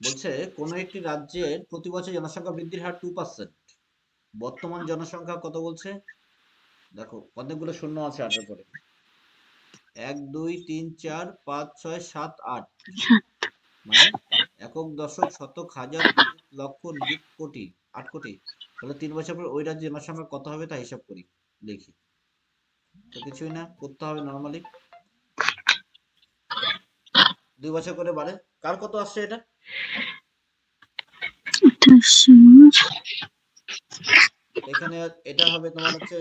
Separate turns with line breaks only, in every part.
বলছে কোন একটি রাজ্যের প্রতি বছর জনসংখ্যা বৃদ্ধির হার 2%। বর্তমান জনসংখ্যা কত বলছে? দেখো অনেকগুলো শূন্য আছে 8 এর পরে। 1 2 3 4 5 6 7 8, মানে একক দশক শতক হাজার নিযুত লক্ষ নিযুত কোটি, 8 কোটি। তাহলে 3 বছর পর ওই রাজ্যের জনসংখ্যা কত হবে তা হিসাব করি, লিখি। তো কিছুই না, করতে হবে নর্মালি। 2 বছর করে বাড়ে। কার কত আসছে এটা? এখানে এটা হবে তোমার হচ্ছে,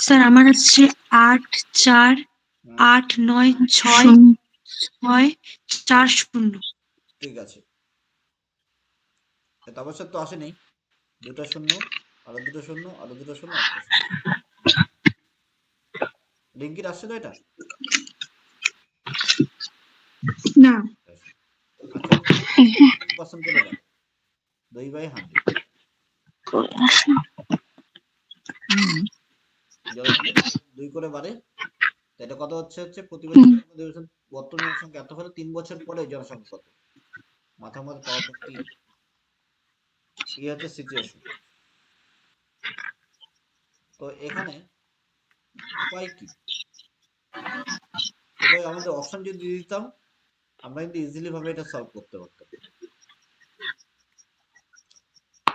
স্যার আমার হচ্ছে 8 4 8 9 6 6 4 0।
ঠিক আছে, এটা অবশ্য তো আসেনি। দুটো শূন্য, আরো দুটো শূন্য, আরো দুটো শূন্য, একটা শূন্য। রিঙ্কির আসছে তো এটা?
না।
আচ্ছা, 2% করে বাড়ে, 2/100। জনসংখ্যা 2 করে বাড়ে, তো এটা কত হচ্ছে প্রতি বছর বর্তমান জনসংখ্যা এত হলে 3 বছর পরে জনসংখ্যা কত? মাথা মাথা পাওয়ার পর 3। এই হচ্ছে সিচুয়েশন। তো এখানে উপায় কি? এবার আমাদের অপশন যদি দিয়ে দিতাম, আমরা কিন্তু ইজিলি ভাবে এটা সলভ করতে পারতাম।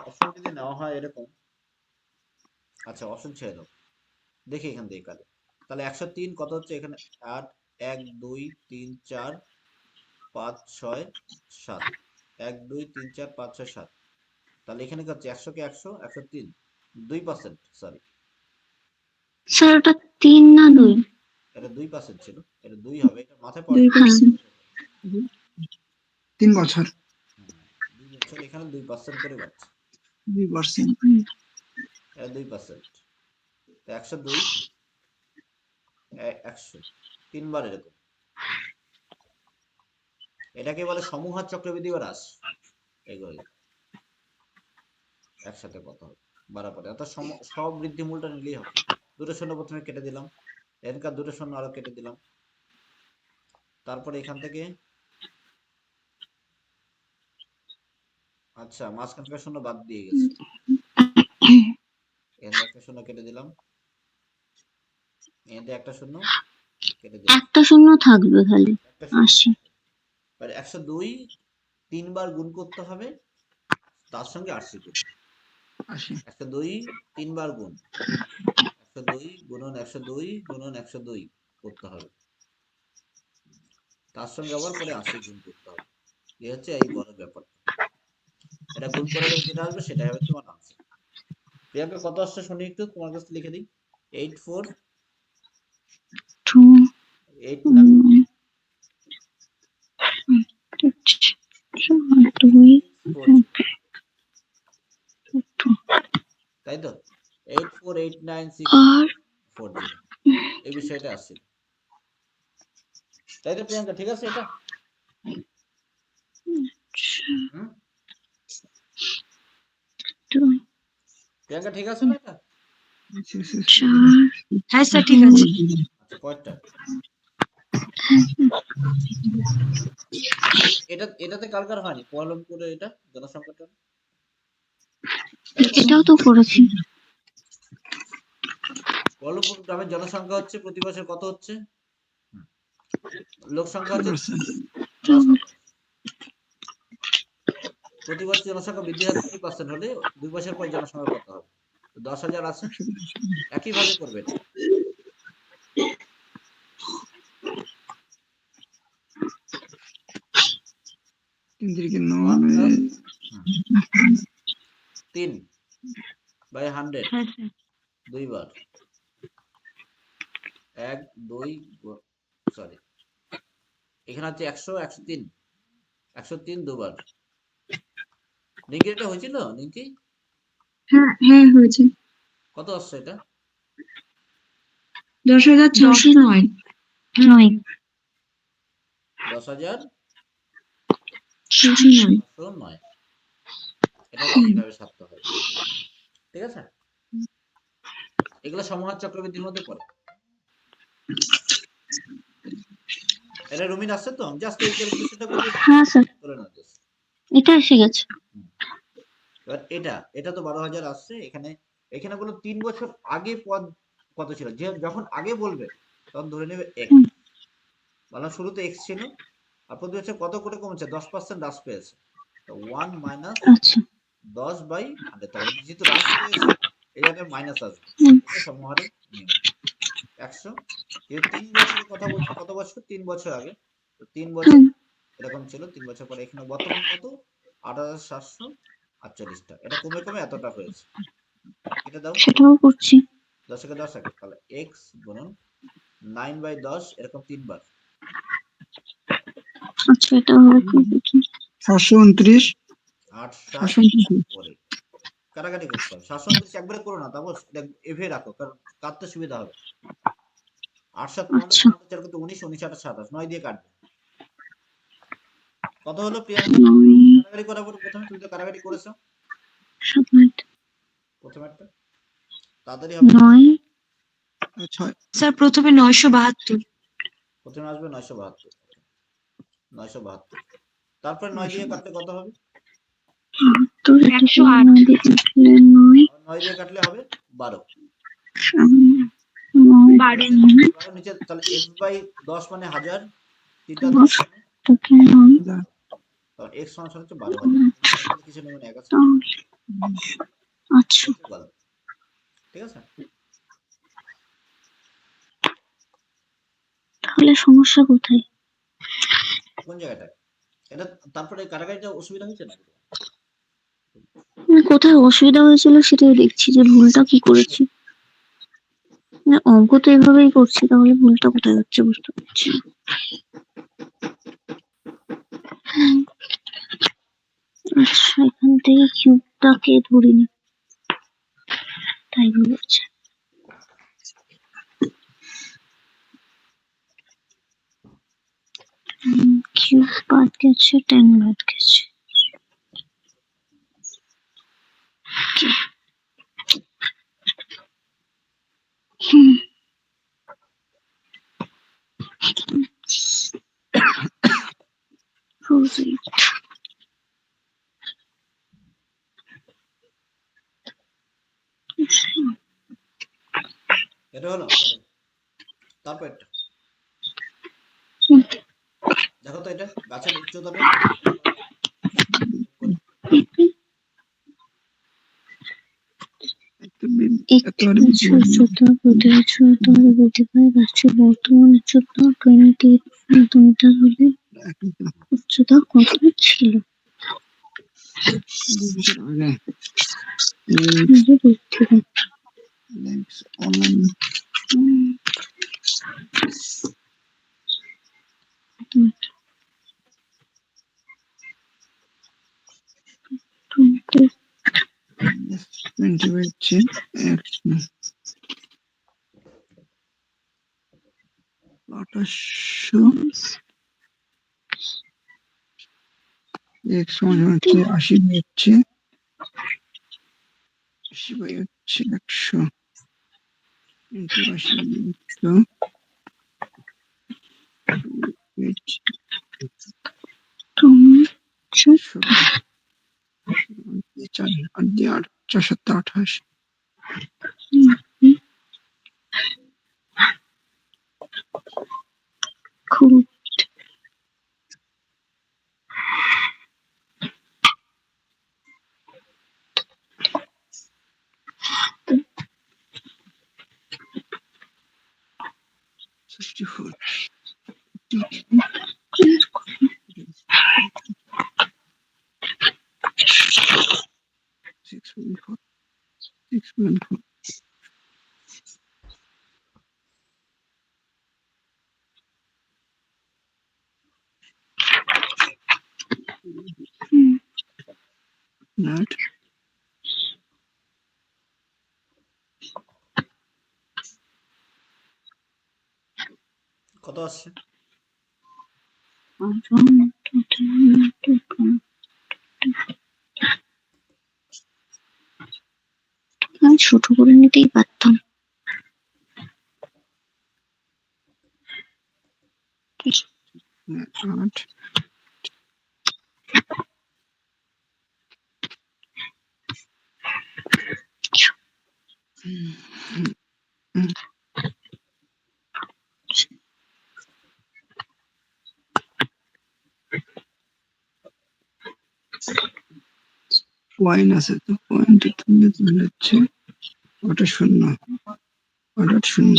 অপশন যদি নেওয়া হয় এরকম, আচ্ছা অপশন ছেড়ে দাও, দেখি এখান থেকে কাটে। তাহলে 103 কত হচ্ছে এখানে? 8 1 2 3 4 5 6 7, 1 2 3 4 5 6 7। তাহলে এখানে কি হচ্ছে 100 কে 100, 103, 2%, সরি
স্যার ওটা 3 না 2?
এটা 2% ছিল, এটা 2 হবে, এটা মাথায় পড়ে।
3 বছর
2 বছর, এখানে 2% করে বাড়ছে,
2%।
এটা 2%। তো 102 100 তিনবার এরকম। এটাকে বলে সমুহার চক্রবৃদ্ধি বা হ্রাস। এইগুলো একসাথে কথা হবে বাড়ার পরে, অর্থাৎ সব বৃদ্ধি মূলটা নিলেই হবে। দুটো শূন্য প্রথমে কেটে দিলাম, এখানকার দুটো শূন্য আরো কেটে দিলাম, তারপরে এখান থেকে আচ্ছা মাঝখান থেকে শূন্য বাদ দিয়ে গেছে, এখানে একটা শূন্য কেটে দিলাম, এখানে একটা শূন্য কেটে দিলাম,
একটা শূন্য থাকবে খালি।
একটা শূন্য
80।
আর 102 তিনবার গুণ করতে হবে, তার সঙ্গে 80 গুণ। 102 তিনবার গুণ, 102 গুণন 102 গুণন 102 করতে হবে, তার সঙ্গে আবার পরে 80 গুণ করতে হবে। এই হচ্ছে এই বড় ব্যাপারটা। এটা গুণ করে যেটা আসবে সেটাই হবে তোমার আনসার। প্রিয়াঙ্কা কত আসছে শুনি একটু, তোমার কাছে লিখে দিই। 84 89 তাই তো? 848964 এই বিষয়টা আসছিল, তাই তো প্রিয়াঙ্কা? ঠিক আছে এটা? প্রিয়াঙ্কা ঠিক আছে না এটা?
হ্যাঁ স্যার ঠিক আছে।
আচ্ছা পরেরটা, এটাতে কার হয়নি কুয়ালালামপুরে এটা জনসংখ্যাটা?
এটাও তো করেছি।
কুয়ালালামপুর গ্রামের জনসংখ্যা হচ্ছে প্রতি বছর কত হচ্ছে? লোক সংখ্যা হচ্ছে 10,000। প্রতি বছর জনসংখ্যা বৃদ্ধির হার 3% হলে 2 বছর পর জনসংখ্যা কত হবে? 10,000 আছে, একইভাবে করবে এটা। তিন বাই 100 দুইবার, 1 2 সরি এখানে হচ্ছে 100 103, 103 দুবার। লিঙ্কি এটা হয়েছিল লিঙ্কি?
হ্যাঁ হ্যাঁ হয়েছে।
কত আসছে এটা?
10,609।
10,609। এটা এইভাবে সারতে হয়, ঠিক আছে? এগুলো সমহার চক্রবৃদ্ধির মধ্যে পড়ে। এটা রুমিন আসছে তো জাস্ট এই ক্যালকুলেশনটা করলে
হ্যাঁ স্যার,
করে না just।
এটা এসে গেছে।
এবার এটা তো 12,000 আসছে এখানে। এখানে বলো 3 বছর আগে পদ কত ছিল, যে যখন আগে বলবে তখন ধরে নেবে x,
হুম,
মানে শুরুতে x ছিল আর প্রতি বছর কত করে কমছে, 10% হ্রাস পেয়েছে। তো 1 মাইনাস
আচ্ছা।
10/100, তার মানে যেহেতু হ্রাস পেয়েছে এই জায়গায় মাইনাস আসবে।
হুম,
এটা সমহারের নিয়ম। 100 যেহেতু 3 বছরের কথা বলছে, কত বছর, 3 বছর আগে, তো 3 বছর
হুম,
এরকম ছিল, 3 বছর পরে এখানে বর্তমান কত, 8,748 টা, এটা কমে কমে এতটা হয়েছে। এটা দাও
সেটাও করছি।
10 10 আগে, তাহলে x গুণন 9/10 এরকম 3 বার।
আচ্ছা, এটা হবে কি দেখি।
729,
8 7
729।
পরে কাটাকাটি করতে হবে। 729 একবারে করো না, তারপর এটা এভে রাখো, কারণ কাটতে সুবিধা হবে। 8 7 15
আচ্ছা,
15 4 কত 19, 19 8 27, 9 দিয়ে কাটবে। কত হলো প্রিয়াঙ্কা?
9
কাটাকাটি করার পর প্রথমে তুমি তো কাটাকাটি করেছো
7 8
প্রথমেরটা, তাড়াতাড়ি হবে।
9।
6,
স্যার প্রথমে 972।
প্রথমে আসবে 972, 972, তারপরে 9 দিয়ে কাটলে কত হবে?
তো এটা
108।
9 দিয়ে কাটলে 9,
আর 9 দিয়ে কাটলে হবে 12।
9
12
12 নিচে, তাহলে x বাই 10 মানে 1000, 3টা 10
10
মানে
টাকে 9,
12, তাহলে x সমান হচ্ছে 12,000। তাহলে কিছু নেই, মানে 1 আছে,
আচ্ছা,
হচ্ছে গেল। ঠিক আছে,
তাহলে সমস্যা কোথায়?
কোন জায়গাটায় এটা, তারপরে কাটাকাটিটা অসুবিধা হয়েছে না?
কোথায় অসুবিধা হয়েছিল সেটাই দেখছি, যে ভুলটা কি করেছি। না, অঙ্ক তো এভাবেই করছি, তাহলে ভুলটা কোথায় হচ্ছে বুঝতে পারছি না। আচ্ছা, এখান থেকে কিউবটাকে ধরিনি, তাই ভুল হচ্ছে। কিউব বাদ গেছে, 10 বাদ গেছে। হুম, বুঝলি।
এটা হলো, তারপর এটা
হুম,
দেখো তো, এটা গাছের উচ্চতাটা
এত আর
একটি গাছের উচ্চতা প্রতি বছর এত হারে বৃদ্ধি পায়। গাছটির বর্তমান উচ্চতা 28 সেন্টিমিটার হলে উচ্চতা কত ছিল?
আগে
নিজে বৃদ্ধি পায়।
অনলাইন
হুম, টোয়েন্টি
20 হচ্ছে x 2800, x সমান হচ্ছে 80 হচ্ছে 80 বাই হচ্ছে 100 ইন্টু 80 100
তুমি
400 4 8 দিয়ে 8 4 7 28।
খুব64
6.4 6.4 not
কত আসছে?
আমি ছোট করে নিতেই পারতাম।
8 পয়েন্ট আছে তো পয়েন্ট তুললে তাহলে হচ্ছে ওটা শূন্য ওটা শূন্য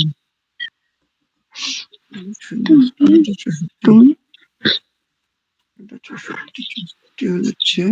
শূন্য ওটা 64
2
ওটা 64 হচ্ছে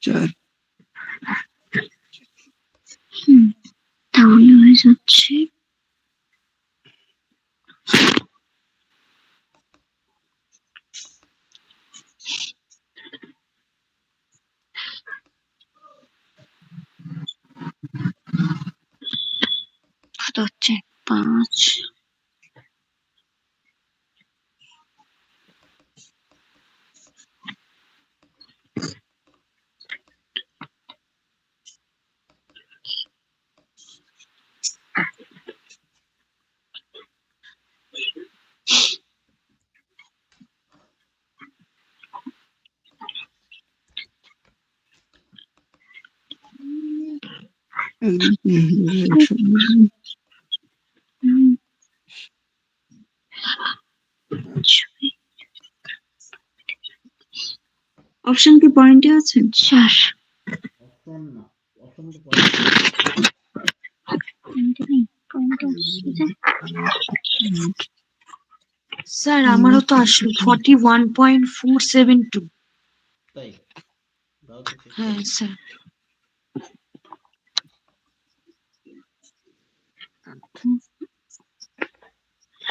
চার
তাহলে হয়ে যাচ্ছে কত হচ্ছে 5
অপশন কি পয়েন্টে আছে?
4
অপশন না, অপশন তো পয়েন্ট।
স্যার আমারও তো আসলো 41.472।
তাই দাও তো check
হ্যাঁ
করি।
স্যার।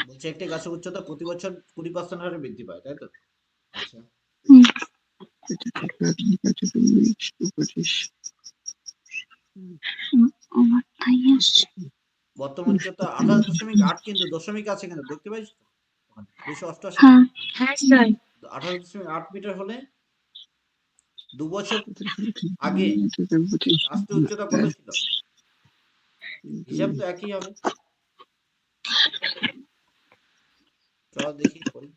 বলছে একটি গাছের উচ্চতা প্রতি বছর 20% হারে বৃদ্ধি পায়, তাই তো? আচ্ছা,
আমার তাই আসছে
বর্তমান উচ্চতা 28.8, কিন্তু দশমিক আছে, কিন্তু দেখতে পাইছ তো? 288
হ্যাঁ
হ্যাঁ স্যার।
28.8 মিটার হলে 2 বছর আগে গাছটির উচ্চতা কত ছিল? হিসাব তো একই হবে। চলো দেখি করি।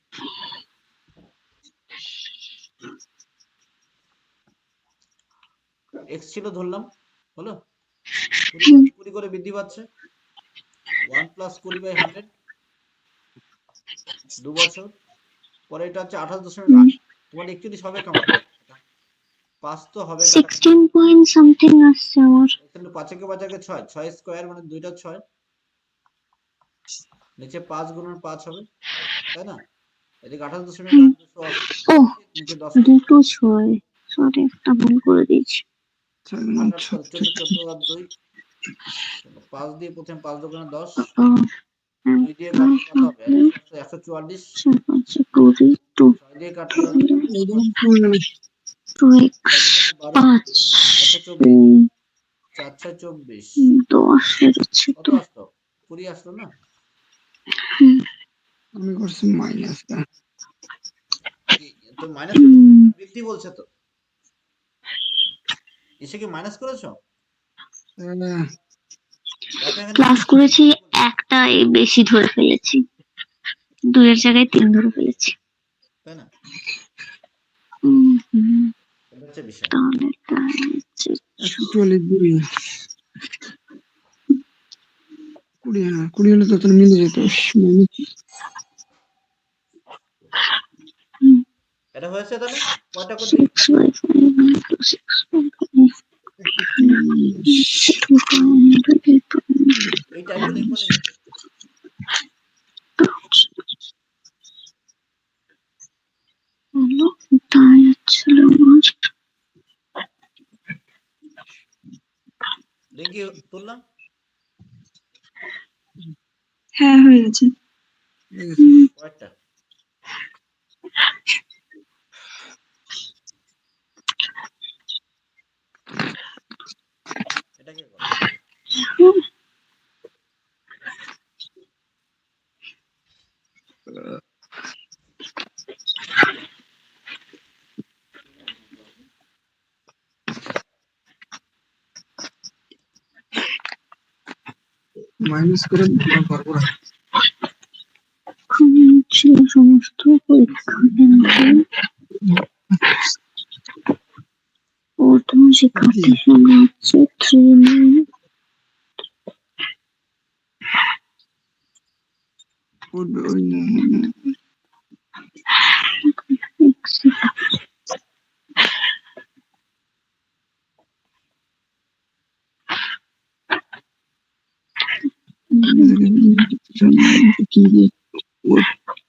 এক্স ছিল ধরলাম, হলো 20 করে বৃদ্ধি পাচ্ছে। 1 প্লাস 20/100 2 বছর পরে, এটা হচ্ছে 28.8। তোমার 41 হবে কেমন? 5 তো হবে কাটাকাটি,
16 পয়েন্ট সামথিং আসছে আমার
এখানে 5 একে 6, 6 স্কয়ার মানে 2টা 6, নিচে 5 গুণন 5 হবে, তাই না? এদিকে 28.8
ও
নিচে 10
দুটো 6 সরি একটা ভুল করে দিয়েছি
8 8 14 14 আর 2, 5 দিয়ে প্রথমে 5 দোকানে 10, 2 দিয়ে কাটলে কত হবে? 144,
2
6 দিয়ে কাটলে
2
5 124, 4 6 24,
10 হচ্ছে
কত
তো
আসলো? 20 আসলো না?
আমি করছি মাইনাস
তো মাইনাস বৃদ্ধি বলছে তো, এসে কি মাইনাস করেছো? দেখো এখানে
প্লাস করেছি একটা বেশি ধরে ফেলেছি 2 এর জায়গায় 3 ধরে ফেলেছি
তাই না?
হুম,
এটা হচ্ছে বিষয়।
তাহলে তাই হচ্ছে
142 20 হলে তো মিলে যেত
এটা হয়েছে তাহলে কয়টা করে দেখি?
6/5
এই টাইপগুলো ইম্পর্টেন্ট। কি তুললাম?
হ্যাঁ হয়ে গেছে।
কয়েকটা? এটা কে করে?
মাইনাস করে পারবো না।
এখানে ছিল সমস্ত পরীক্ষা কেন্দ্রে প্রথম শিক্ষার্থীর সংখ্যা হচ্ছে 3966।
করবে ওই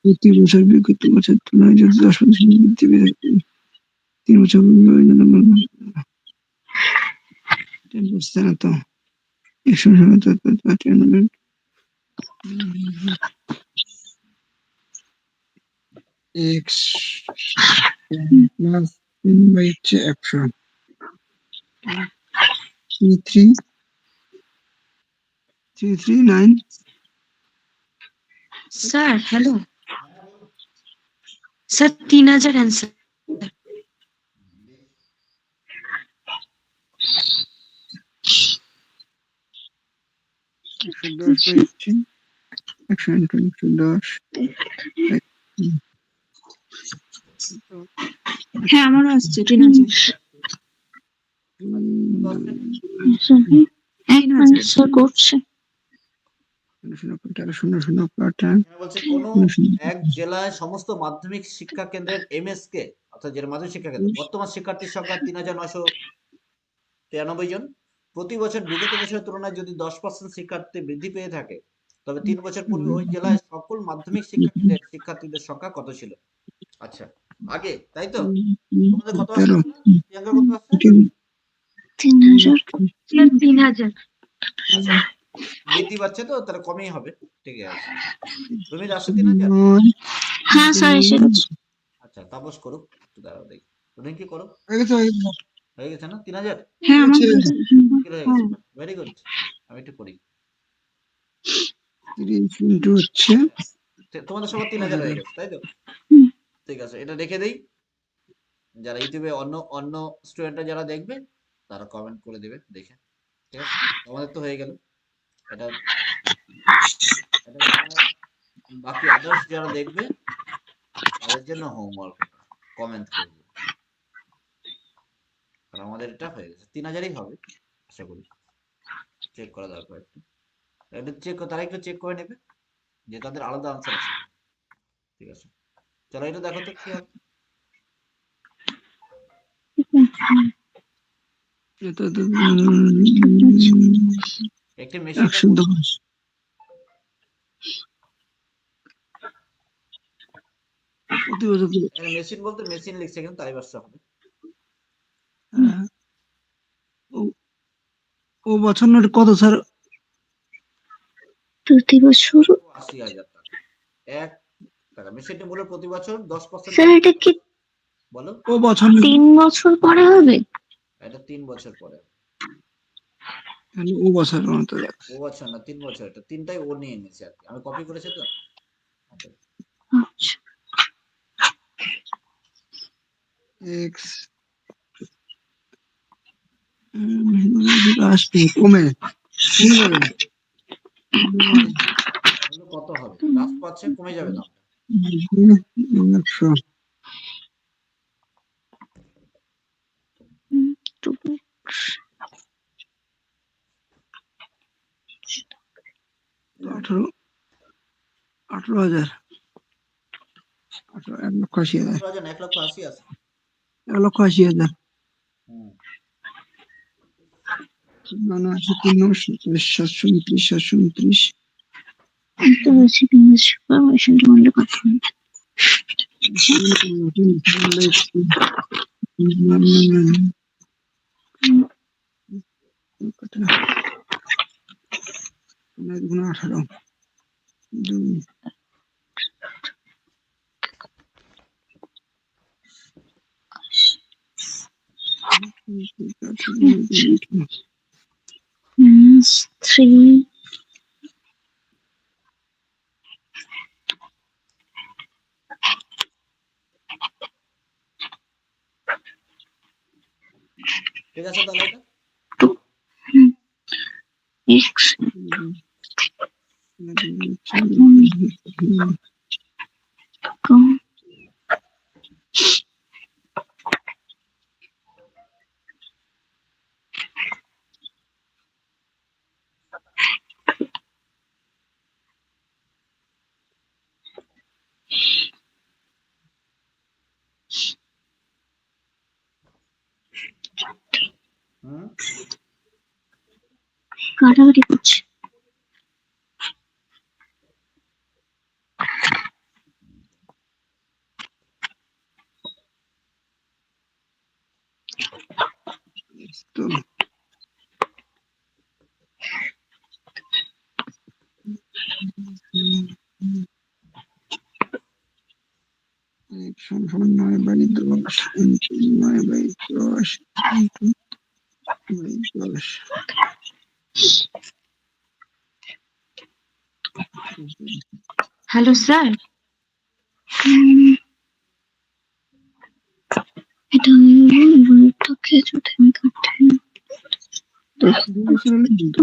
প্রতি বছর বিগত বছর তুলনায় যদি 10% বৃদ্ধি পেয়ে 3 বছর 10% না তো 197 x plus 3/100 339
sir hello sir 3000 answer.
110
হ্যাঁ আমারও আসছে 3000।
অ্যান্সার করছে।
0.0
এখানে বলছে কোন এক জেলায় সমস্ত মাধ্যমিক শিক্ষা কেন্দ্রের এমএসকে অর্থাৎ যেটা মাধ্যমিক শিক্ষা কেন্দ্র বর্তমান শিক্ষার্থীর সংখ্যা 3993 জন। প্রতি বছর বিগত বছরের তুলনায় যদি 10% শিক্ষার্থী বৃদ্ধি পেয়ে থাকে তবে 3 বছর পূর্বে ওই জেলায় সকল মাধ্যমিক শিক্ষা কেন্দ্রের শিক্ষার্থীদের সংখ্যা কত ছিল? আচ্ছা আগে তাই তো তোমাদের কত আসছে? প্রিয়াঙ্কা কত আসছে?
3000।
3000।
আচ্ছা বৃদ্ধি পাচ্ছে তো তাহলে কমই হবে, ঠিক আছে। রুমিত আসছে 3000?
হ্যাঁ স্যার এসে গেছে।
আচ্ছা তাপস করুক, একটু দাঁড়াও দেখি। রুমিত কি করো?
হয়ে গেছে।
হয়ে গেছে না 3000?
হ্যাঁ আমার
হয়ে
হয়েছে।
হয়ে গেছে, ভেরি গুড। আমি একটু করি।
30 ইনটু হচ্ছে
তোমাদের সবার 3000 হয়ে গেছে তাই তো? ঠিক আছে এটা রেখে দেই। যারা ইউটিউবে অন্য অন্য স্টুডেন্টরা যারা দেখবে তারা কমেন্ট করে দেবে দেখে, ঠিক আছে। আমাদের তো হয়ে গেল এটা। এটা যারা বাকি আদার্স যারা দেখবে তাদের জন্য হোমওয়ার্ক, কমেন্ট করবে। আর আমাদের এটা হয়ে গেছে 3000ই হবে আশা করি। চেক করা দরকার একটু, এটা চেক তারা একটু চেক করে নেবে যে তাদের আলাদা আনসার আছে কিনা। ঠিক আছে চলো এটা দেখো তো কি হবে। একটি মেশিনের
110 প্রতি বছর
মেশিন বলতে মেশিন লিখছে কিন্তু তাই বাসা হবে।
ও বছর নোট কত স্যার?
প্রতি বছর
80,000 টাকা। 1 টাকা মেশিনটি মূল্য প্রতি বছর 10%
স্যার এটা কি
বলো।
ও বছর
3 বছর পরে হবে?
এটা 3 বছর পরে।
ও বছর মতো
ও বছর না 3 বছর, এটা তিনটাই ও নিয়ে নিয়েছে আর কি, আমি কপি করেছি তো।
আচ্ছা
এক্স আসবে কমে যাবে
কত হবে লাস্ট পাচ্ছে কমে যাবে দামটা।
100 18,000 1,80,000
1,80,000 আছে।
1,80,000
হুম
729
আন্তর্জাতিক ইংলিশ পারমিশন ডিমান্ড কথা
দুগুণ 18 2
3
ঠিক আছে তাহলে এটা
2 x 2
হুম
কাটাকাটি করছে।
তো সমান 9/10 ইন্টু 9/10 ইন্টু 9/10
হ্যালো স্যার,
এটা বইটাকে যদি আমি কাটি
2 বছর হলে কিন্তু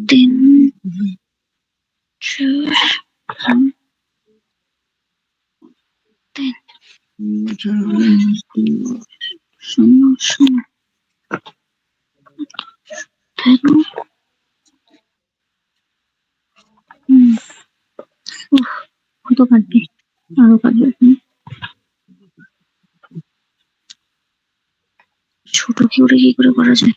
3 4
বছর হলে
0 0 13 কত কাটবে? আরো কাটবে। ছোট কি ওটা কি করে করা যায়?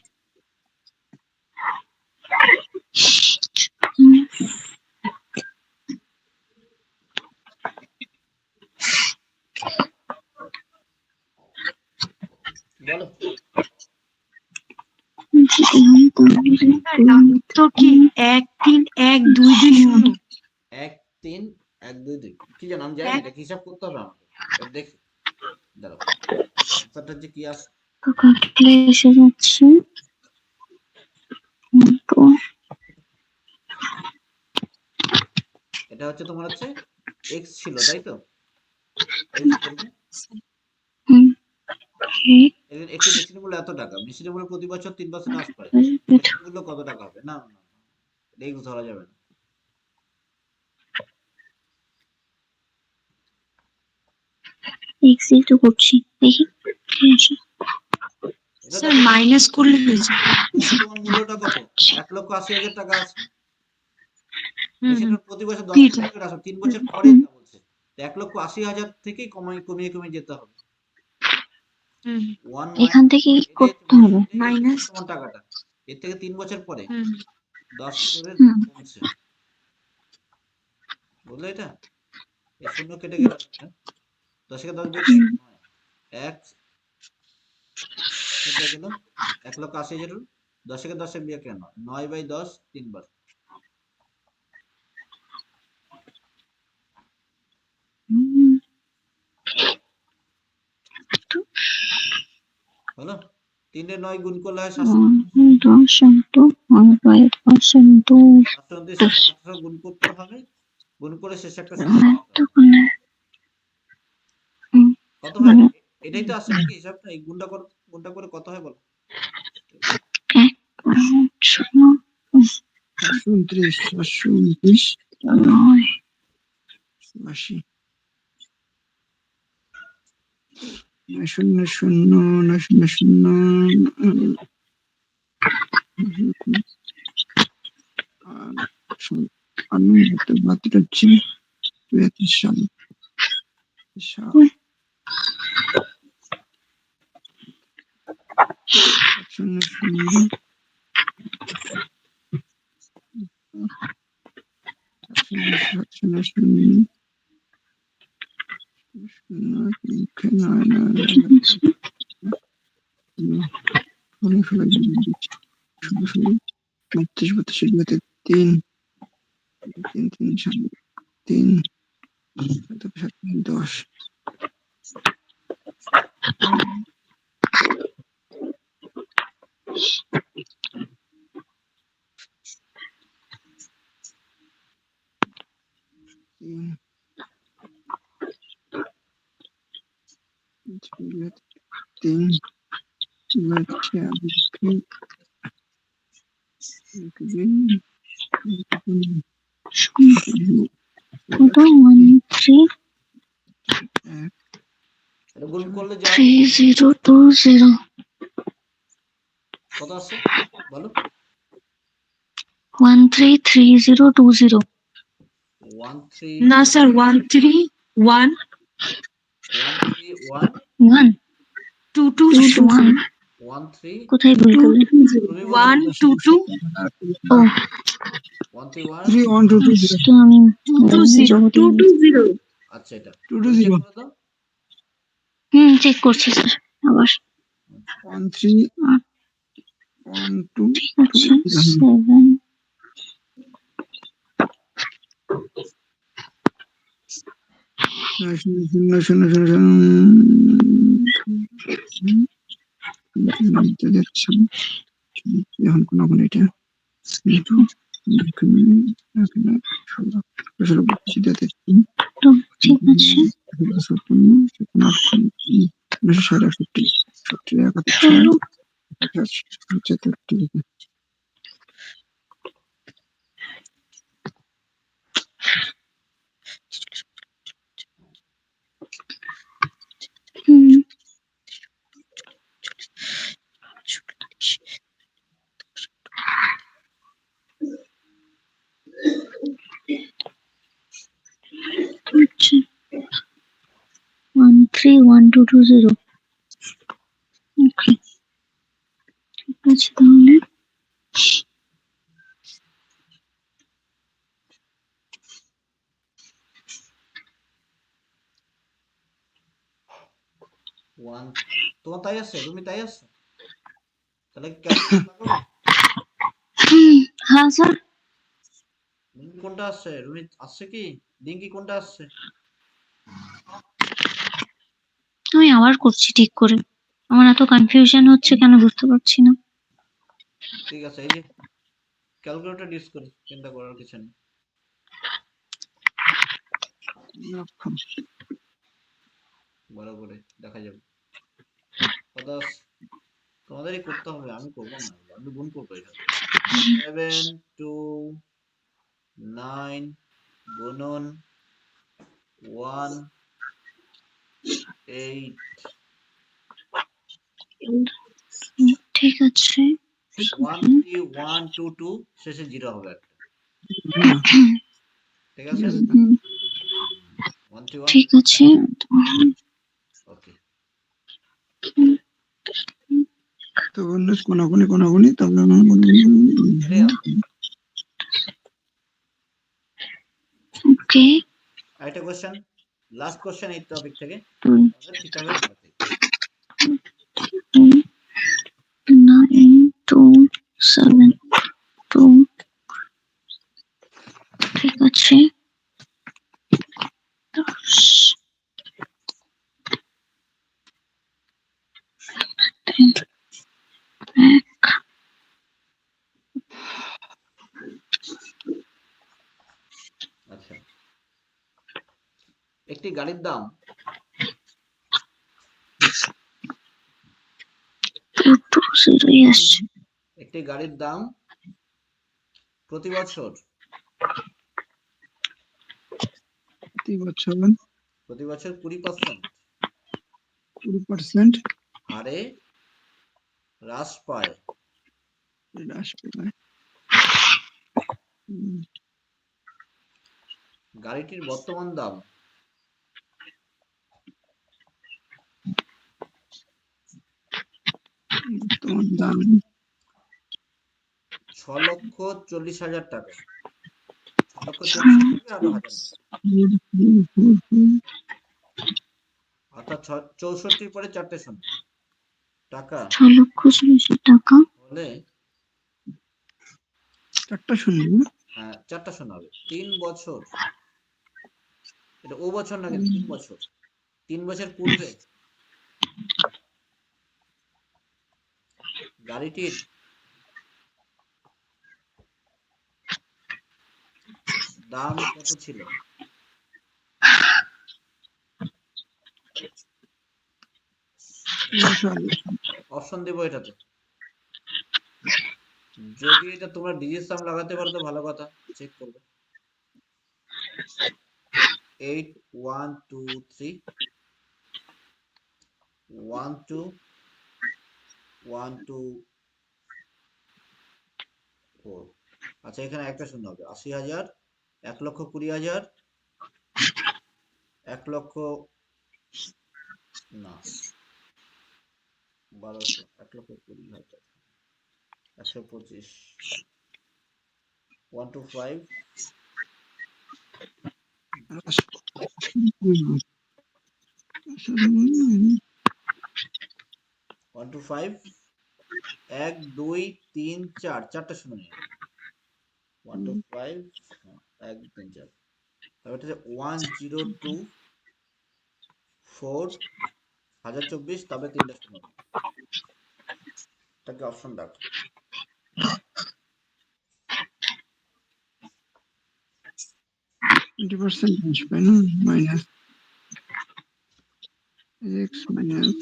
বলো
উত্তর কি 1 3 1 2 2 0?
1 3 1 2 2 কি জানো আমি জানি না, এটা কি হিসাব করতে হবে আমাকে, এটা দেখি দাঁড়াও আনসারটা যে কি আসে।
কাটলে এসে যাচ্ছে তো
এটা হচ্ছে তোমার হচ্ছে x ছিল তাই তো, x বলবে একটু মেশিনের মূল্য এত টাকা, মেশিনের মূল্য প্রতি বছর 3% হ্রাস পায়, মেশিনের মূল্য কত টাকা হবে? না না না x ধরা যাবে না।
এক্সেল তো করছি দেখি কি আসে।
এটা
স্যার
দেখো
মাইনাস করলে হয়ে যায়।
বর্তমান মূল্যটা কত? 1,80,000 টাকা আছে।
হুম হুম
মেশিনের প্রতি বছর 10
ঠিক
টাকা
আছে।
করে আসবে, 3 বছর পরে এটা বলছে। তো 1,80,000 থেকেই কমিয়ে কমিয়ে যেতে হবে।
হুম
1
এখান থেকে
এটাই হচ্ছে
করতে হবে।
মাইনাস
বর্তমান টাকাটা। এর থেকে 3 বছর পরে
হুম
10 করে
হুম
কমছে। বুঝলে এটা? এই শূন্য কেটে গেল একটা। 10 থেকে 10 বিয়োগ 1 কেটে গেল 1,80,000 10 থেকে 10 বিয়োগ কেন? 9/10 3 বার। হলো? 3 এর 9 গুণ করলে হয় 729।
10 ইন্টু 1/10 ইন্টু
729 সাথে 18 গুণ করতে হবে। গুণ করে শেষে একটা সংখ্যা বসাতে হবে।
মানে
কত হয়? এটাই তো আসছে নাকি হিসাবটা? এই গুণটা করে কত হয় বলো?
729 729 80 9 0 0 9 0 0 বাতিটা হচ্ছে 32 সাল 0 0 32 তিন তিন তিন তিন 10 তিন
কত 1 3
এটা গুণ করলে যাও
3 0 2 0
কত আসছে বলো
1 3 3 0 2 0
1 3
না স্যার 1 3 1
1 3 1
1
2 2
2 1
1 3
কোথায় ভুল করলে
তুমি বলো
1 2 2
ও
1 3 1
3 1 2 2
তো আমি
2 0 2 2 0
আচ্ছা এটা
2
তুমি চেক
0
করে দাও
চেক করছি স্যার আবার
1 3 1 2
ঠিক আছে 7
এখন কোন এটা
তো ঠিক আছে 16 হুম আচ্ছা 1 3 1 2 2 0 ওকে ঠিক আছে তাহলে
1 তোমার তাই আসছে তুমি তাই আসছে তাহলে ক্যালকুলেটর লাগাবো
হ্যাঁ স্যার
তুমি কোনটা আসছে তুমি আসছে কি ডিঙ্কি কোনটা আসছে
আমি আবার করছি ঠিক করে আমার এত কনফিউশন হচ্ছে কেন বুঝতে পারছি না
ঠিক আছে এই যে ক্যালকুলেটর ইউজ করি চিন্তা করার কিছু নেই বড় করে দেখা যাবে কত আসছে তোমাদেরই করতে হবে আমি করবো না আমি গুণ করবো এখানে 7 2 9 গুণন 1 8
ঠিক আছে
1 3 1 2 2 শেষে 0 হবে একটা ঠিক আছে 1 3 1
ঠিক আছে
ওকে
তো বললে কোনাগুনি তাহলে
এটাই হবে
ওকে
আরেকটা কোশ্চেন লাস্ট কোশ্চেন এই টপিক থেকে ঠিকঠাক হবে
9 2 7 2 ঠিক আছে 10
আচ্ছা একটি গাড়ির দাম
2 0 yes
একটি গাড়ির দাম প্রতি বছর 20%
20%
হারে হ্রাস পায় গাড়িটির বর্তমান দাম
তোমার দাম
6,40,000 টাকা 6,40,000 আরো 1,000 অর্থাৎ 64 পরে 4টে শূন্য টাকা
6,40,000 টাকা
হলে
4টা শূন্য
হ্যাঁ, 4টা শূন্য হবে। 3 বছর, এটা ও বছর না কিন্তু 3 বছর। 3 বছর পূর্বে গাড়িটির দাম কত ছিল?
340।
অপশন দেবো এটাতে। যদি এটা তোমরা ডিজিট সাম লাগাতে পারো তো ভালো কথা, চেক করবে। 8 1 2 3 1 2 1 2 4। আচ্ছা, এখানে একটা শূন্য হবে। 80,000, 1,20,000, 1 লক্ষ না 1200, 1,20,000, 125, 125, 125, 1 2 3 4, 4টা শূন্য নিয়ে 125, 1 3 4, তারপর এটা 1024,024, তবে 3টা শূন্য নেই। এটাকে অপশন ডাক।
20% আসবে না, মাইনাস এক্স মাইনাস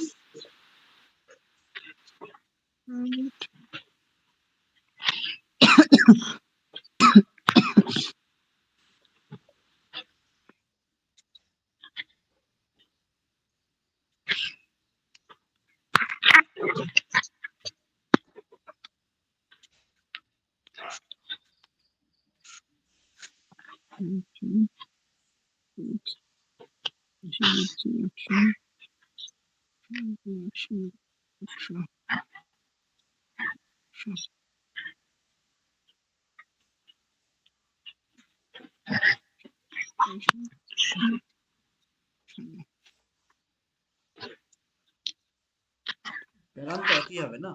প্যারান তো একই হবে না?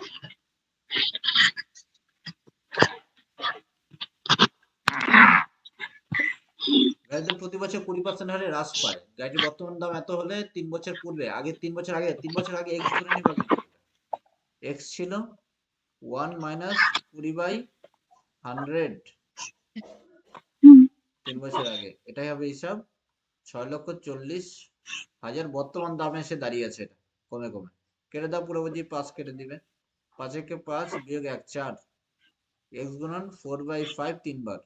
গাড়িটির প্রতি বছর 20% হারে হ্রাস পায়। গাড়িটির বর্তমান দাম এত হলে 3 বছর পূর্বে, আগে 3 বছর আগে এক্স ধরে নিবা কিন্তু। এক্স ছিল 1 মাইনাস 20/100 3 বছর আগে। এটাই হবে হিসাব। 6,40,000 বর্তমান দামে এসে দাঁড়িয়েছে। এটা কমে কমে কেটে দাও, পুরো বুঝি 5 কেটে দিবে। 5 একে 5 বিয়োগ 1 4, এক্স গুণন 4/5 3 বার।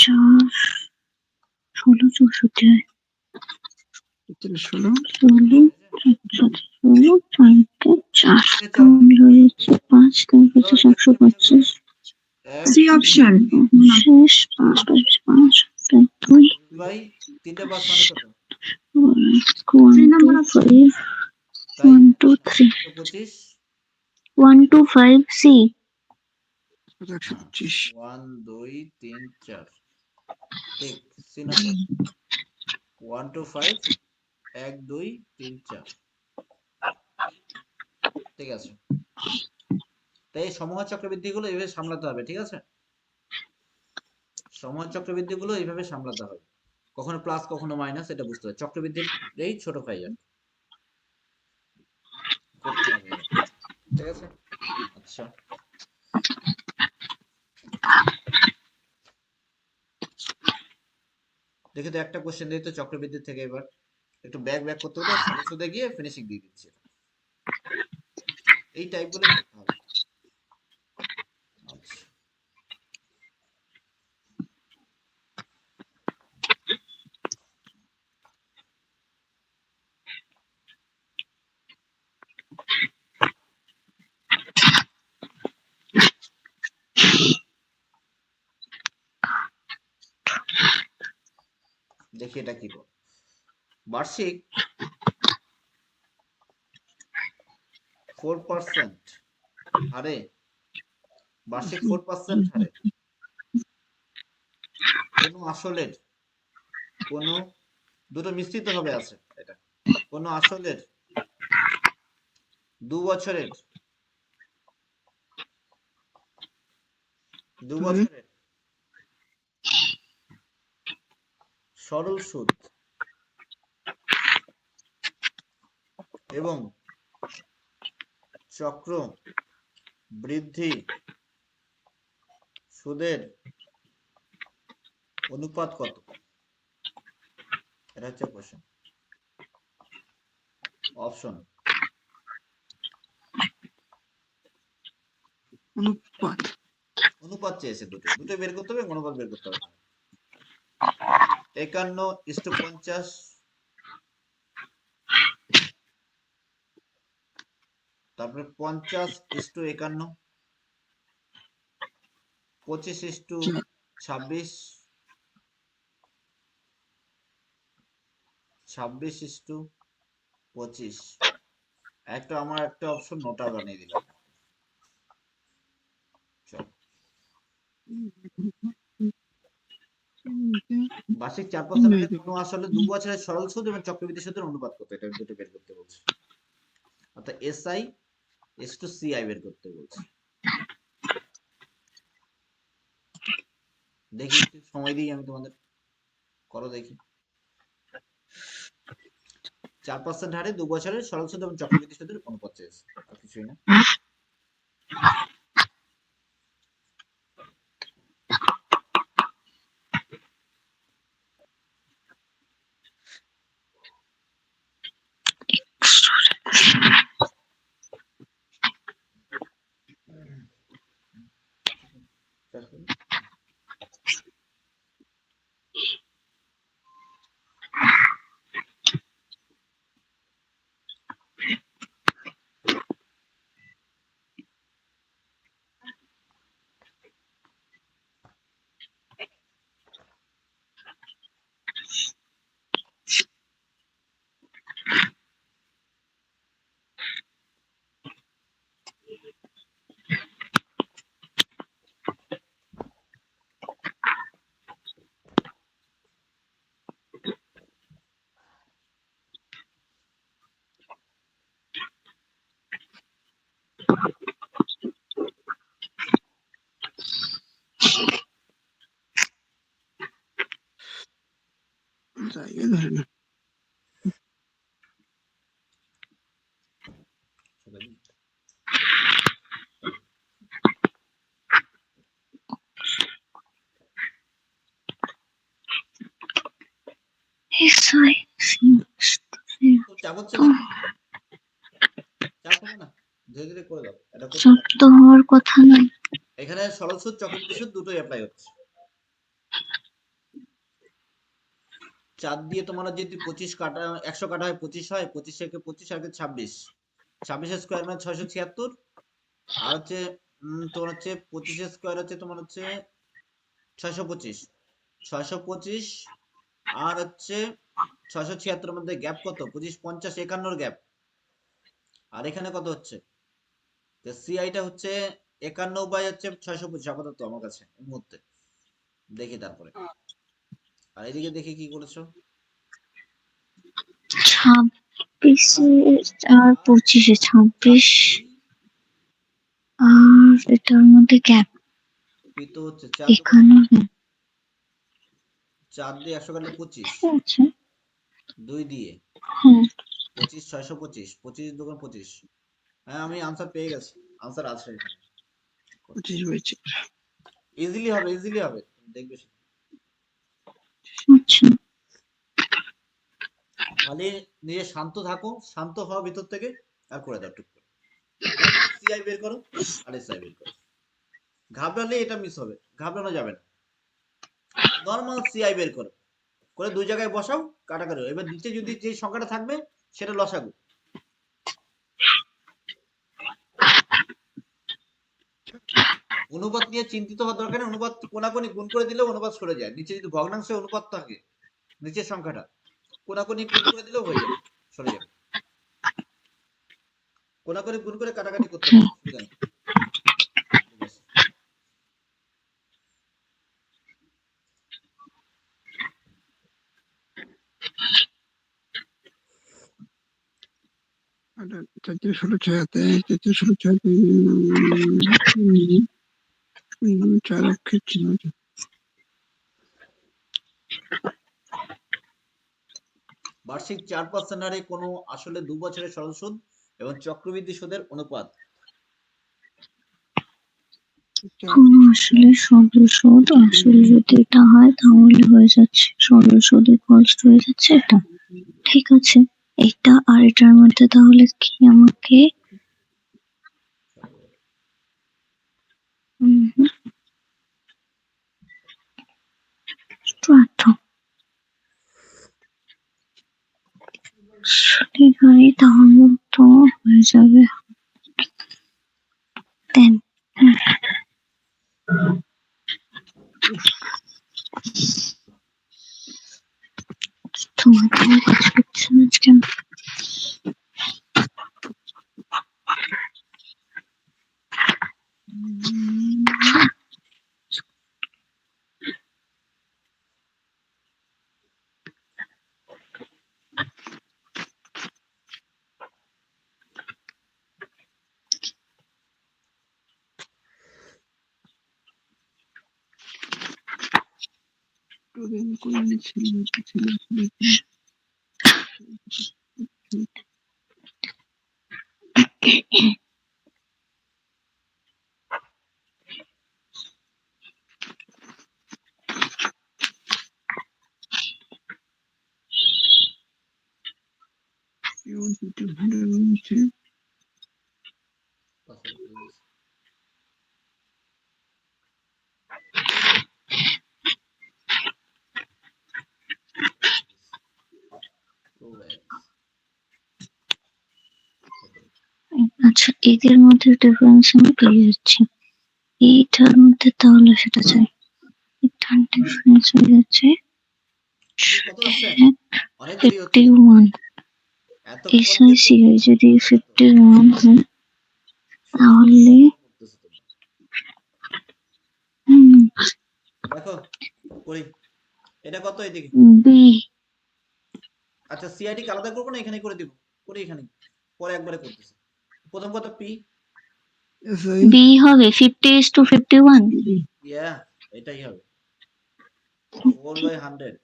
4 16 64 হয়।
16
16 16 4 তাহলে হয়েছে 5 তার হচ্ছে 125
সি অপশন।
শেষ 5 5 2
ভাই 3টে 5 মানে কত?
1 2 5
তাই
1 2 3
125,
1 2 5 সি
125
1 2 3 4, ঠিক। সি নাম্বার 1 2 5 1 2 3 4, ঠিক আছে। তাই এই সমূহ চক্রবৃদ্ধি গুলো এইভাবে সামলাতে হবে, ঠিক আছে? সমূহ চক্রবৃদ্ধি গুলো এইভাবে সামলাতে হবে, কখনো প্লাস কখনো মাইনাস, এটা বুঝতে হবে। চক্রবৃদ্ধির এই ছোট ভাই আর করতে হবে, ঠিক আছে। আচ্ছা, দেখি তো একটা কোশ্চেন দিই তো চক্রবৃদ্ধি থেকে। এবার একটু ব্যাক করতে হতো, সাথে সাথে গিয়ে ফিনিশিং দিয়ে দিচ্ছি। এই টাইপ গুলো করতে হবে। আচ্ছা, দেখি এটা কি বল। বার্ষিক 4% হারে, বার্ষিক 4% হারে কোন আসলের, কোন দুটো মিশ্রিত ভাবে আছে এটা, কোন আসলের 2 বছরের দু বছরের সরল সুদ এবং চক্র বৃদ্ধি সুদের অনুপাত কত? এটা হচ্ছে কোশ্চেন। অপশন
অনুপাত
অনুপাত চেয়েছে, দুটো বের করতে হবে, অনুপাত বের করতে হবে। 51:50, তারপরে 50:51, 25:26, 26:25। আমার একটা অপশন নোটা বানিয়ে দিলাম। চল, বার্ষিক 4% হারে কোনো আসলে 2 বছরের সরল সুদ এবং চক্রবৃদ্ধি সুদের অনুপাত কত? এটা দুটো বের করতে বলছে। অর্থাৎ SI CI বের করতে বলছে। দেখি একটু সময় দিই আমি তোমাদের, করো দেখি। 4% হারে 2 বছরের সরল সুদ এবং চক্রবৃদ্ধি সুদের অনুপাত চেয়েছে, আর কিছুই না।
জায়গা ধরে না।
চাপ হচ্ছে নাকি? চাপ হবে না, ধীরে ধীরে করে দাও। এটা
চাপ তো হওয়ার কথা নয়।
এখানে সরল সুদ চক্রবৃদ্ধি সুদ দুটোই অ্যাপ্লাই হচ্ছে। 4 দিয়ে তোমার যদি 25 কাটা 100 কাটা হয় 25 হয়, 25 থেকে 25 আর 26, 26 স্কয়ার মানে 676, আর হচ্ছে তোমার হচ্ছে 25 স্কয়ার হচ্ছে তোমার হচ্ছে 625, 625 আর হচ্ছে 676 মধ্যে গ্যাপ কত? 25, 50, 51 গ্যাপ। আর এখানে কত হচ্ছে? তো সিআইটা হচ্ছে 51 হচ্ছে 625 আপাতত আমার কাছে এই মুহূর্তে। দেখি তারপরে। আর এদিকে দেখি কি করেছো।
26 আর 25, 26 আর এটার মধ্যে গ্যাপ
তো হচ্ছে
এখানে
4 দিয়ে 100 কাটলে 25,
আছে।
2 দিয়ে
হ্যাঁ
25, 625, 25 দুগুণ 25। হ্যাঁ আমি আনসার পেয়ে গেছি, আনসার আছে এখানে।
25 হয়েছে।
ইজিলি হবে, ইজিলি হবে, দেখবে।
আচ্ছা
খালি নিজে শান্ত থাকো, শান্ত হওয়া ভিতর থেকে, আর করে দাও টুক করে। সিআই বের করো আর এসআই বের করো। ঘাবড়ালে এটা মিস হবে, ঘাবড়ানো যাবে না। নরমাল সিআই বের করো, করে দুই জায়গায় বসাও, কাটাকাটি। এবার নিচে যদি যে সংখ্যাটা থাকবে সেটা লসাগু। অনুপাত নিয়ে চিন্তিত হওয়ার দরকার নেই, অনুপাত কোনাকুনি গুণ করে দিলেও অনুপাত সরে যায়। নিচে যদি ভগ্নাংশে অনুপাত থাকে, নিচের সংখ্যাটা কোনাকুনি গুণ করে দিলেও হয়ে যাবে, সরে যাবে। কোনাকুনি গুণ করে কাটাকাটি করতে পারো, অসুবিধা নেই।
আচ্ছা 4 × 16 = 6, 3 × 16 = 4 অক্ষের ছিল।
বার্ষিক 4% হারে কোনো আসলে 2 বছরের সরল সুদ এবং চক্রবৃদ্ধি সুদের অনুপাত।
কোনো আসলে সরল সুদ আসলে যদি এটা হয় তাহলে হয়ে যাচ্ছে সরল সুদ ইকুয়ালস টু হয়ে যাচ্ছে এটা। ঠিক আছে, এটা আর এটার মধ্যে তাহলে কি আমাকে ঠিক আছে, তাহলে তো হয়ে যাবে দেন। তোমার কোনো কাজ করছে না কেন?
টোকেন কোইন ছিল।
আচ্ছা, এদের মধ্যে ডিফারেন্স আমি পেয়ে যাচ্ছি। এইটার মধ্যে তাহলে সেটা চাই। এটার ডিফারেন্স হয়ে যাচ্ছে
কত আসছে? অনেক দেরি হচ্ছে।
51।
এতক্ষণ
এসআইসি
কিন্তু
যদি 51 হয় তাহলে
দেখো করি এটা কত এদিকে।
বি
আচ্ছা সিআইডি কে আলাদা করবো না এখানে করে দিব, করি এখানে পরে একবারে করতেছি। প্রথম কত পি,
বি হবে 50:51।
ইয়া এটাই হবে 4/100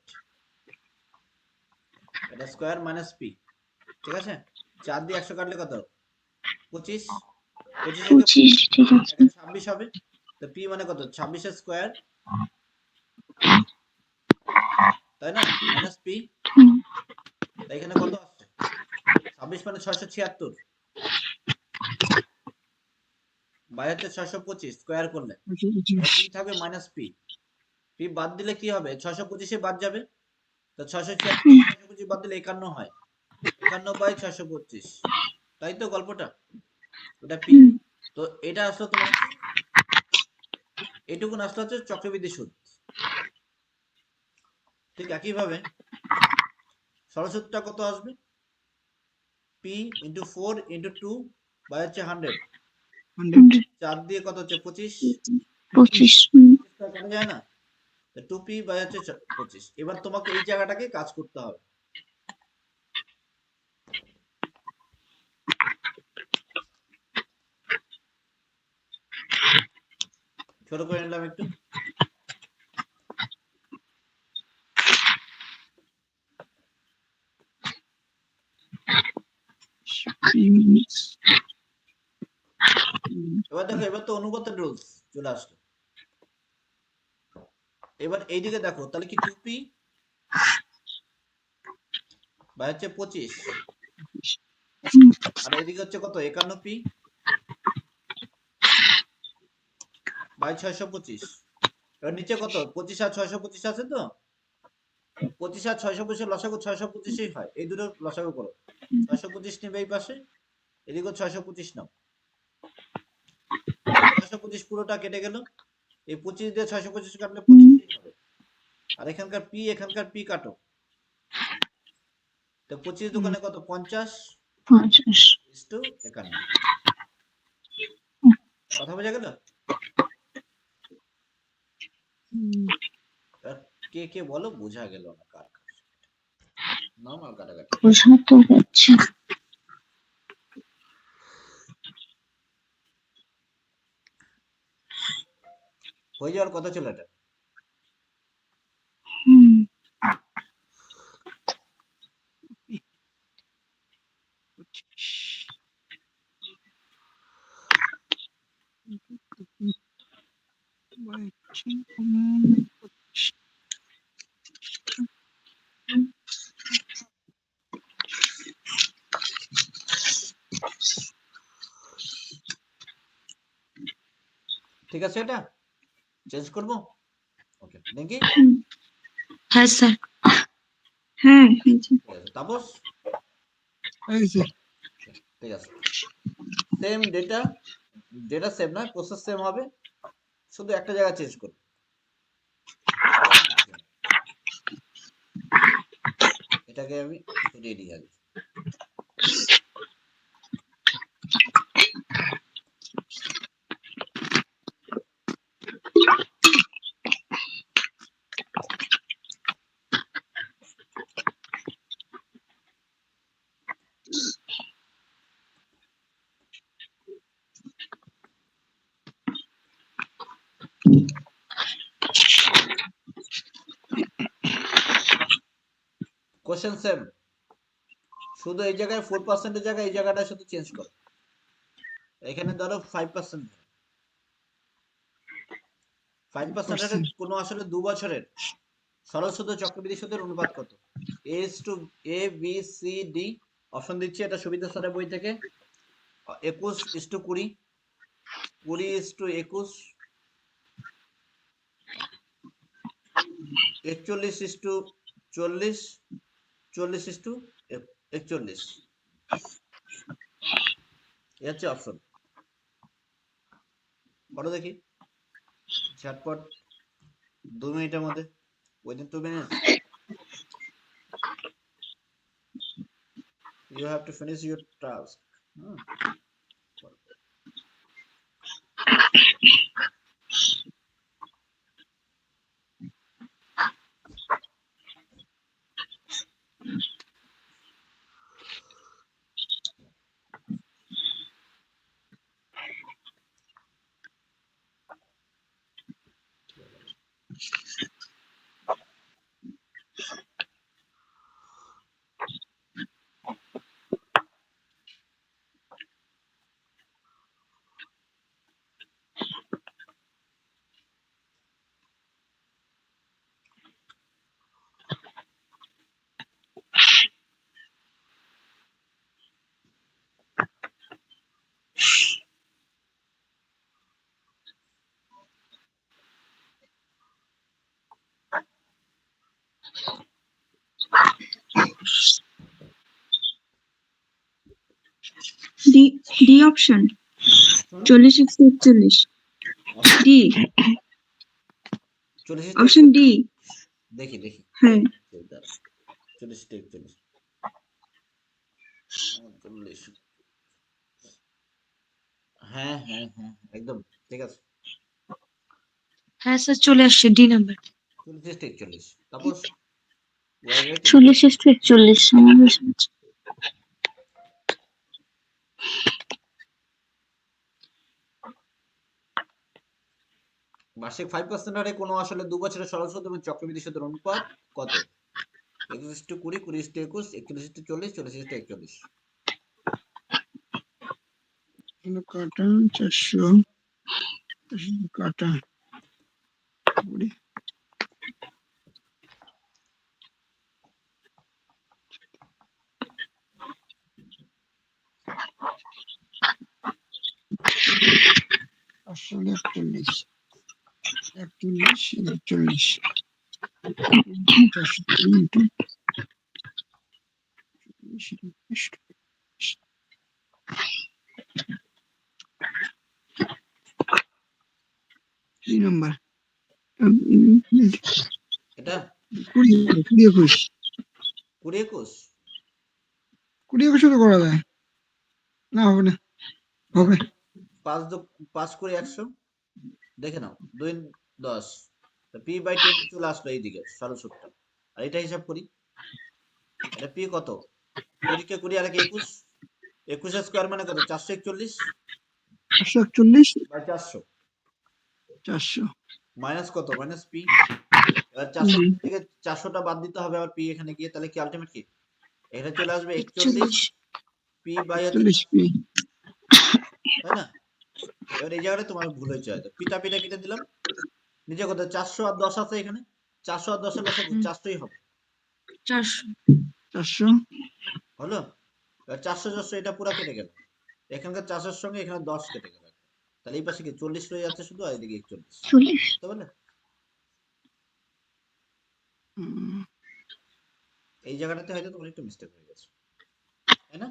এটা স্কয়ার মাইনাস পি। ঠিক আছে, 4 দিয়ে 100 কাটলে কত 25, 25
25, ঠিক আছে।
26 হবে। তো পি মানে কত 26 এর স্কয়ার, তাই না, মাইনাস পি। এখানে কত আসছে 26 মানে 676 বাই হচ্ছে 625 স্কয়ার করলে পি থাকবে মাইনাস পি। পি বাদ দিলে কি হবে 625 বাদ যাবে, তো 676 625 বাদ দিলে 51 হয়, 51/625, তাই তো গল্পটা, এটা পি। তো এটা আসলে তোমার এটুকুন আসলে হচ্ছে চক্রবৃদ্ধি সুদ। ঠিক একইভাবে সরল সুদটা কত আসবে, পি ইন্টু 4 ইন্টু 2 বাই হচ্ছে 100, 4 দিয়ে কত হচ্ছে 25,
25।
কাটা যায় না, 2p বাই হচ্ছে 25। এবার তোমাকে এই জায়গাটাকে কাজ করতে হবে। ছোট করে নিলাম একটু। এবার দেখো এবার তো অনুপাতের রুলস চলে আসলো। এবার এইদিকে দেখো তাহলে কি 2p বাই হচ্ছে 25 আর এইদিকে হচ্ছে কত 51p বাই 625। এবার নিচে কত 25 আর 625 আছে, তো 25 আর 625 লসাগু 625ই হয়, এই দুটো লসাগু করো। 625 নেবে এই পাশে, এদিকে 625 নাও, 625 পুরোটা কেটে গেল, এই 25 দিয়ে 625 কাটলে 25 হবে। আর এখানকার পি কাটো, তো 25 দোকানে কত 50 51, কথা বোঝা গেল। কে কে বলো বোঝা গেল না, কার কার নাম আর কাটাকাটি।
বোঝা তো যাচ্ছে।
হয়ে যাওয়ার কথা ছিল এটা।
হুম,
ঠিক আছে, এটা চেঞ্জ করব। ওকে, দেখি।
হ্যাঁ স্যার।
হ্যাঁ এই যে,
ঠিক আছে, তাপস।
এই যে
ঠিক আছে, সেম ডেটা, ডেটা সেম না, প্রসেস সেম হবে, শুধু একটা জায়গা চেঞ্জ করব। এটাকে আমি সরিয়ে দিই আগে। কোশ্চেন সেম, শুধু এই জায়গায় 4% জায়গায় এই জায়গাটা শুধু চেঞ্জ করো। এখানে ধরো 5%, 5% কোনো আসলে 2 বছরের সরল সুদ ও চক্রবৃদ্ধি সুদের অনুপাত কত? A B C D option দিচ্ছি, এটা সুবিধা স্যারের বই থেকে। 21:20, 20:21, 41:40, 40:41, এ হচ্ছে অপশন। পড়ো দেখি ঝটপট, 2 মিনিটের মধ্যে, within 2 minutes you have to finish your task.
D D option 40:41 D
40
option D.
দেখি দেখি,
হ্যাঁ
40:41, 40, হ্যাঁ হ্যাঁ হ্যাঁ একদম ঠিক আছে।
হ্যাঁ স্যার, চলে আসছে D number.
40:41, Tapas you are waiting.
40:41 আমার হয়ে যাচ্ছে।
বার্ষিক 5% হারে কোনো আসলে 2 বছরের সরল সুদ এবং চক্রবৃদ্ধি সুদের অনুপাত কত? 21:20, 20:21, 41:40, 40:41।
কাটা 400 কাটা 20, আসলে 41, 41, 41, 3 নম্বর
এটা
20,
20:21,
20 তো করা যায় না, হবে না, হবে
5 করে 100, দেখে নাও 2 10, p/10 চলে আসলো এইদিকে সরল সুদটা। আর এটা হিসাব করি, এটা p কত, 20 কে 20 আর 21, 21 স্কয়ার মানে কত, 441
441
বাই 400।
400
মাইনাস কত? Minus P. এবার 400 থেকে 400টা বাদ দিতে হবে আবার পি এখানে গিয়ে, তাহলে কি আলটিমেট কি? এখানে চলে আসবে 41 পি বাই হচ্ছে
41 পি।
400, তাই না? এবার এই জায়গাটা তোমার ভুল হয়েছে হয়তো, পিটা পিটা কেটে দিলাম, নিজে কথা 400 আর 10 আছে এখানে, 400 আর 10 এর লসাগু 400ই হবে,
400
400
হলো? এবার 400 400 এটা পুরো কেটে গেল, এখানকার 400 সঙ্গে এখানে 10 কেটে গেল, তাহলে এই পাশে কি 40 রয়ে যাচ্ছে শুধু, আর এদিকে 41,
40।
বুঝতে পারলে?
উম,
এই জায়গাটাতে হয়তো তোমার একটু মিস্টেক হয়ে গেছে, তাই না?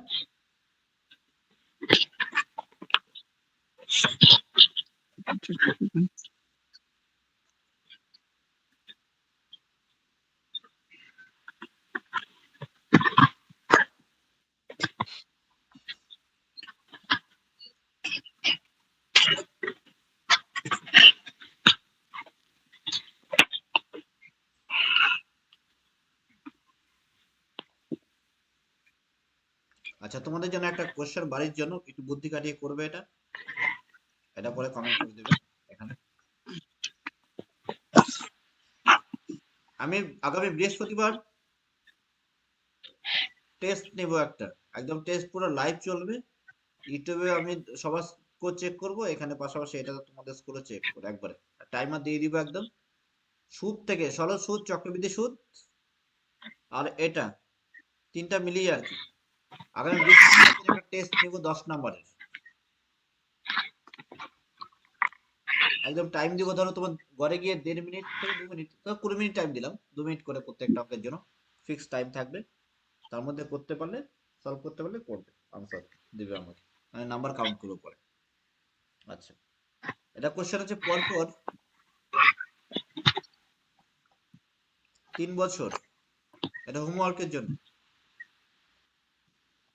আচ্ছা, তোমাদের জন্য একটা কোশ্চেন বাড়ির জন্য, একটু বুদ্ধি কাটিয়ে করবে এটা, এটা পরে কমেন্ট করে দেবে এখানে। আমি আগামী বৃহস্পতিবার টেস্ট নেব একটা, একদম টেস্ট পুরো লাইভ চলবে ইউটিউবে, আমি সবার স্কোর চেক করব, এখানে পাশাপাশি এটা তোমাদের স্কোরও চেক করবো একবারে, টাইমার দিয়ে দিব একদম, সুদ থেকে সরল সুদ, চক্রবৃদ্ধি সুদ আর এটা তিনটা মিলিয়ে আর কি। আগামী বৃহস্পতিবার একটা টেস্ট নেব 10 নম্বরের, একদম টাইম দিব, ধরো তোমার ঘরে গিয়ে 1.5 মিনিট থেকে 2 মিনিট, 20 মিনিট টাইম দিলাম, 2 মিনিট করে প্রত্যেকটা অঙ্কের জন্য ফিক্স টাইম থাকবে, তার মধ্যে করতে পারলে, সলভ করতে পারলে করবে, আনসার দিবে আমাকে, মানে নাম্বার কাউন্ট করবো পরে। আচ্ছা, এটা কোশ্চেন হচ্ছে পরপর 3 বছর, এটা হোমওয়ার্কের জন্য,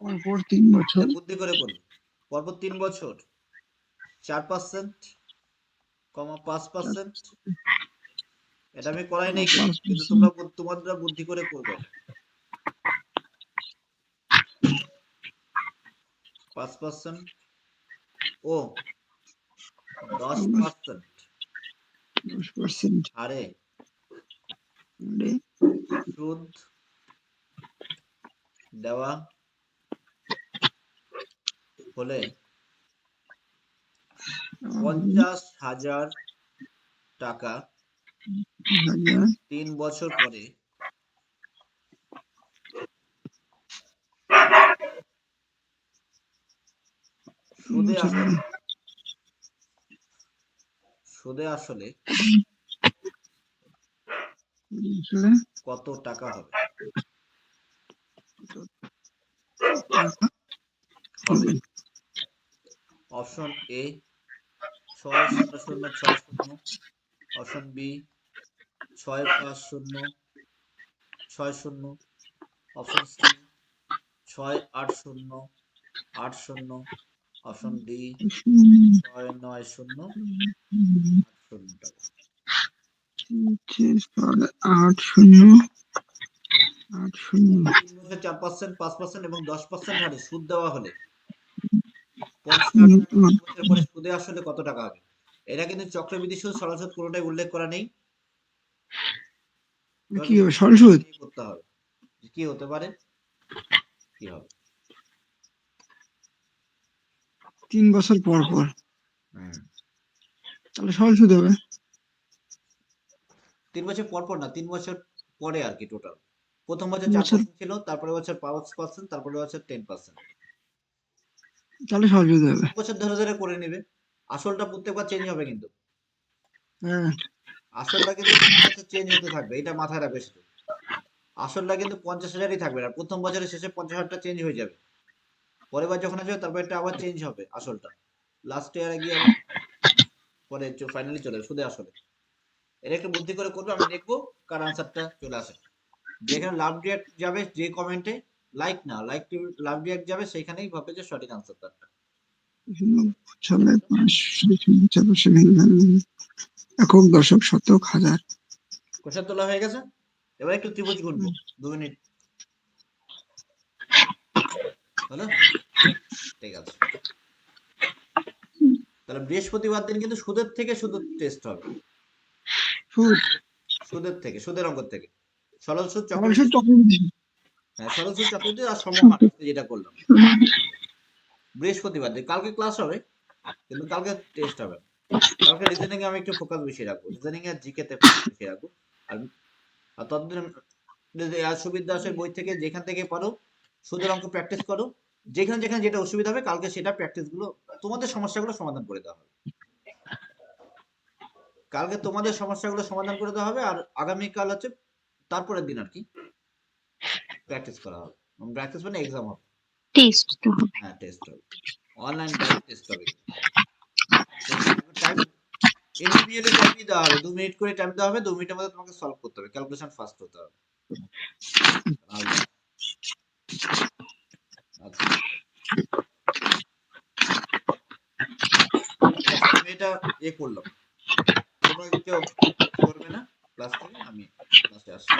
পরপর 3 বছর
এটা বুদ্ধি করে করবে, পরপর 3 বছর 4%, 5%, এটা আমি করাই নাই কিন্তু, কিন্তু তোমরা বুদ্ধি করে করবে এটা, 5% ও 10%
10%
হারে
আরে
সুদ দেওয়া হলে 50,000 টাকা 3 বছর পরে সুদে আসলে, সুদে আসলে কত টাকা হবে? হবে option A 6,0,0,60, option B 6,5,0,60, option C 6,8,0,80, option D 6,9,0,80 টাকা।
8,0,80
3 বছর 4%, 5% এবং 10% হারে সুদ দেওয়া হলে 50,000 টাকা 3 বছর পরে সুদে আসলে কত টাকা হবে? এটা কিন্তু চক্রবৃদ্ধি সুদ, সরল সুদ কোনোটাই উল্লেখ করা নেই,
কি হবে? সরল সুদ
করতে হবে কি হতে পারে, কি হবে?
3 বছর পর পর,
হুম,
তাহলে সরল সুদ হবে।
3 বছর পর পর না, 3 বছর পরে আর কি, টোটাল প্রথম বছর
বছর
4% ছিল, তারপরে বছর 5%, তারপরে বছর 10%,
তাহলে সরল সুদ হবে।
1 বছর ধরে ধরে করে নেবে, আসলটা প্রত্যেকবার চেঞ্জ হবে কিন্তু,
হ্যাঁ,
আসলটা কিন্তু প্রত্যেক বছর চেঞ্জ হতে থাকবে, এটা মাথায় রাখবে শুধু, আসলটা কিন্তু 50,000ই থাকবে না, প্রথম বছরের শেষে 50,000টা চেঞ্জ হয়ে যাবে, পরের বার যখন আসবে তারপর এটা আবার চেঞ্জ হবে আসলটা, লাস্ট ইয়ারে গিয়ে আবার পরে ফাইনালি চলে আসবে সুদে আসলে। এটা একটু বুদ্ধি করে করবে, আমি দেখবো কার আনসারটা চলে আসে, যেখানে লাভ রিয়াক্ট যাবে, যে কমেন্টে লাইক না লাইক লাভ রিয়াক্ট যাবে, সেখানেই ভাবে যে সঠিক আনসার তারটা।
সালে 500 একক দশক শতক হাজার।
কোশ্চেন তোলা হয়ে গেছে, এবার একটু ত্রিভুজ গুনবো 2 মিনিট, হলো? ঠিক আছে, তাহলে বৃহস্পতিবার দিন কিন্তু সুদের থেকে সুদের টেস্ট হবে,
সুদ
সুদের থেকে, সুদের অঙ্ক থেকে। সরল সুদ,
সরল
চক্রবৃদ্ধি
সুদ
সুদ।
চক্রবৃদ্ধি সুদ।
হ্যাঁ, সরল সুদ, চক্রবৃদ্ধি আর সমহার যেটা করলাম। বৃহস্পতিবার দিন কালকে ক্লাস হবে, কিন্তু কালকে টেস্ট হবে না। কালকে রিজনিং এ আমি একটু ফোকাস বেশি রাখবো, রিজনিং এর জিকে তে ফোকাস বেশি রাখবো। আর আর ততদিন যদি সুবিধা দাসের বই থেকে যেখান থেকে পারো সুদের অঙ্ক প্র্যাকটিস করো, যেখানে যেখানে যেটা অসুবিধা হবে কালকে সেটা প্র্যাকটিস গুলো, তোমাদের সমস্যাগুলো সমাধান করে দেওয়া হবে। কালকে তোমাদের সমস্যাগুলো সমাধান করে দেওয়া হবে, আর আগামীকাল হচ্ছে তারপরের দিন আর কি প্র্যাকটিস করা হবে। প্র্যাকটিস মানে এক্সাম হবে।
টেস্ট তো হবে।
হ্যাঁ, টেস্ট হবে, অনলাইন টেস্ট হবে। টাইম ইন্ডিভিজুয়ালি টাইমই দেওয়া হবে, 2 মিনিট করে টাইম দেওয়া হবে, 2 মিনিটের মধ্যে তোমাকে সলভ করতে হবে, ক্যালকুলেশন ফাস্ট হতে হবে। আচ্ছা, আমি এটা করলাম, তোমরা কেউ করবে না ক্লাস থেকে, আমি ক্লাসে আসছি।